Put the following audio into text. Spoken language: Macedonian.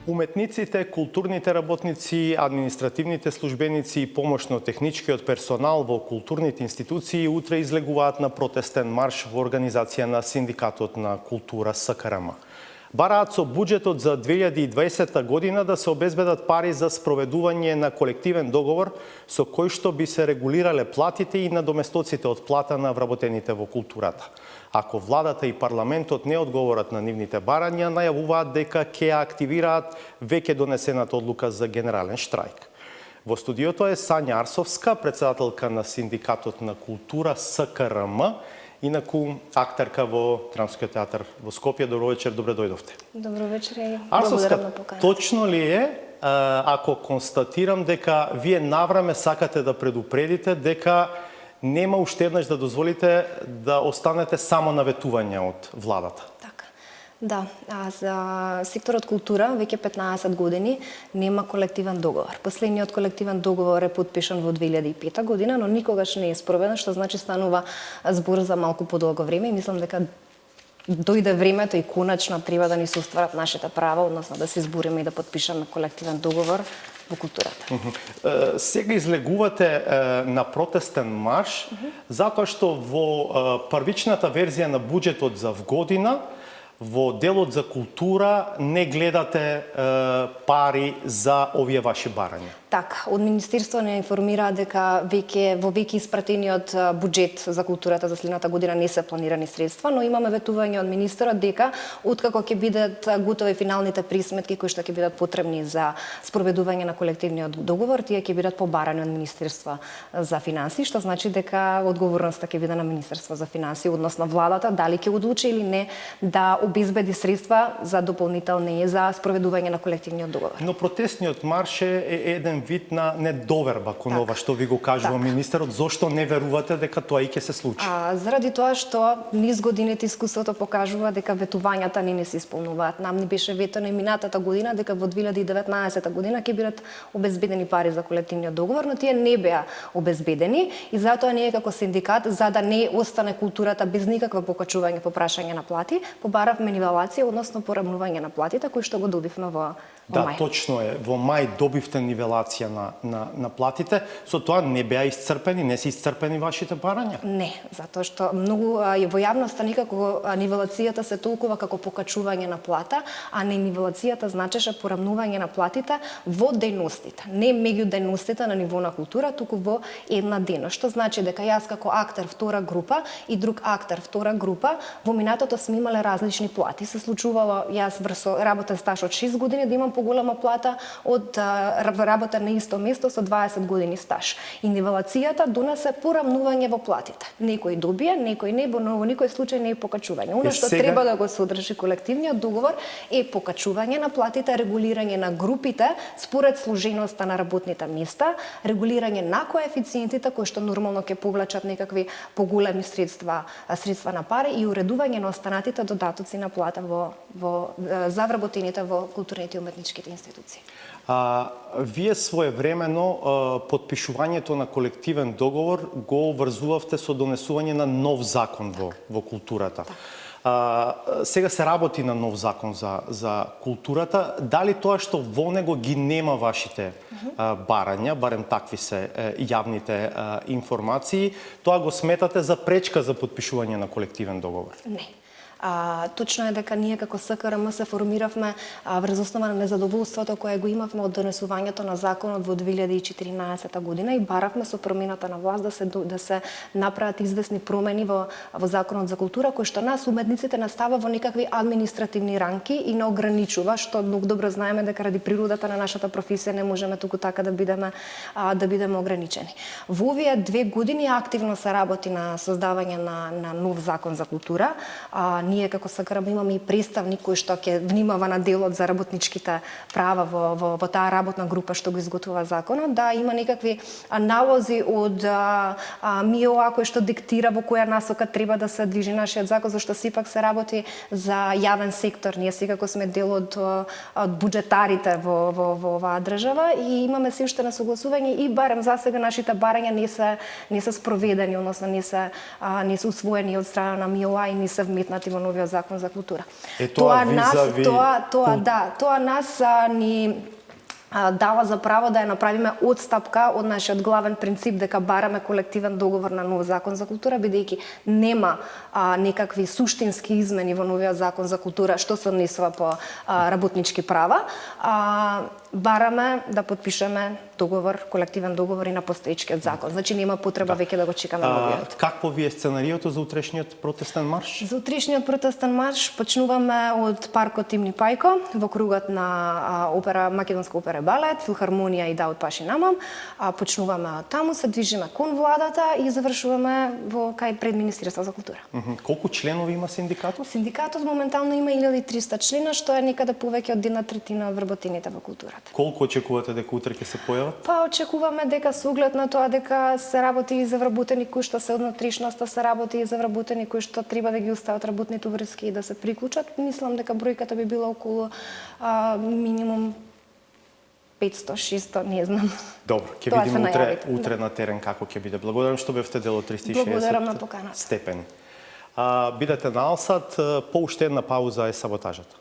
Уметниците, културните работници, административните службеници и помошно-техничкиот персонал во културните институции утре излегуваат на протестен марш во организација на Синдикатот на култура СКРМ. Бараат со буџетот за 2020 година да се обезбедат пари за спроведување на колективен договор со кој што би се регулирале платите и надоместоците од плата на вработените во културата. Ако владата и парламентот не одговорат на нивните барања, најавуваат дека ќе активираат веќе донесената одлука за генерален штрајк. Во студиото е Сања Арсовска, председателка на Синдикатот на култура СКРМ, инаку актерка во Драмскиот театар во Скопје. Добро вечер, добре дојдовте. Добро вечер и Арсовска, благодарам на поканата. точно ли е, ако констатирам дека вие навреме сакате да предупредите дека нема уште еднаш да дозволите да останете само на ветување од владата? Така. Да, за секторот култура веќе 15 години нема колективен договор. Последниот колективен договор е подпишан во 2005 година, но никогаш не е спроведен, што значи станува збор за малку подолго време и мислам дека дојде времето и конечно треба да ни се остварат нашите права, односно да се избориме и да подпишеме колективен договор во културата. Сега излегувате на протестен марш, затоа што во првичната верзија на буџетот за вгодина, во делот за култура не гледате пари за овие ваши барања. Така, од Министерство не информира дека во веќе испратениот буџет за културата за следната година не се планирани средства, но имаме ветување од министерот дека откако ќе бидат готови финалните присметки кои што ќе бидат потребни за спроведување на колективниот договор, тие ќе бидат побарани од Министерство за финансии, што значи дека одговорноста ќе биде на Министерство за финансии, односно владата дали ќе одлучи или не да обезбеди средства за дополнителни за спроведување на колективниот договор. Но протестниот марш е еден вид на недоверба кон ова што ви го кажува министерот. Зошто не верувате дека тоа и ќе се случи? Заради тоа што низ годините искуството покажува дека ветувањата не се исполнуваат. Нам ни беше ветено и минатата година дека во 2019 година ќе бидат обезбедени пари за колективниот договор, но тие не беа обезбедени и затоа ние како синдикат, за да не остане културата без никакво покачување по прашање на плати, побаравме нивелација, односно поравнување на платите кои што го добивме во мај. Точно е. Во мај добивте нивелација на платите. Со тоа не беа исцрпени, не се исцрпени вашите барања? Не, затоа што многу во јавноста никако нивелацијата се толкува како покачување на плата, а не нивелацијата значеше поравнување на платите во дејностите. Не меѓу дејностите на ниво на култура, туку во една дејност. Што значи дека јас како актер втора група и друг актер втора група во минатото сме имале различни плати. Се случувало јас врз работен стаж од 6 години да имам поголема плата од работа на исто место со 20 години стаж. И нивелацијата донесе поравнување во платите. Некој добија, некој не, но во никој случај не е покачување. Оно што треба да го содржи колективниот договор е покачување на платите, регулирање на групите според сложеноста на работните места, регулирање на коефициентите кои што нормално ќе повлачат некакви поголеми средства на пари и уредување на останатите додатоци на плата за вработените во културните и уметничките институции. Вие своевремено подпишувањето на колективен договор го врзувавте со донесување на нов закон во културата. Сега се работи на нов закон за културата. Дали тоа што во него ги нема вашите барања, барем такви се јавните информации, тоа го сметате за пречка за подпишување на колективен договор? Не. Точно е дека ние како СКРМ се формиравме врз основа на незадоволството кое го имавме од донесувањето на законот во 2014 година и баравме со промената на власт да се направат известни промени во законот за култура кој што нас уметниците настава во некакви административни рамки и не ограничува, што многу добро знаеме дека ради природата на нашата професија не можеме туку така да бидеме ограничени. Во овие 2 години активно се работи на создавање на нов закон за култура. Ние како СКРМ имаме и представник кој што ќе внимава на делот за работничките права во таа работна група што го изготвува законот, да има некакви налози од МИОА кој што диктира во која насока треба да се движи нашиот закон, зашто сепак се работи за јавен сектор. Ние секако сме дел од буџетарите во оваа држава и имаме се уште на согласување и барем за сега нашите барања не се спроведени, односно не се усвоени од страна на МИОА и не се вметнати во во новиот закон за култура. Тоа визави Тоа нас ни дава за право да ја направиме одстапка од нашиот главен принцип дека бараме колективен договор на нов закон за култура, бидејќи нема некакви суштински измени во новиот закон за култура што се однесува по работнички права. Бараме да потпишеме договор, колективен договор и на постоечкиот закон. Значи нема потреба веќе да го чекаме новиот. Какво ви е сценариото за утрешниот протестен марш? За утрешниот протестен марш почнуваме од паркот Тимни Пајко во кругот на Македонска опера и балет, филхармонија и Даут Паши Намам. Почнуваме од таму, се движиме кон владата и завршуваме кај пред Министерство за култура. Колку членови има синдикатот? Синдикатот моментално има 1300 члена, што е некаде повеќе од 1/3 од вработените во културата. Колку очекувате дека утре ќе се појават? Па очекуваме дека со оглед на тоа дека се работи и за вработени кои што се од внатрешноста, се работи и за вработени кои што треба да ги остават работните врски и да се приклучат, мислам дека бројката би била околу минимум 500-600, не знам. Добро, ќе видиме утре на терен како ќе биде. Благодарам што бевте дел од 360 степени. Бидете на Алсат, по уште една пауза е саботажата.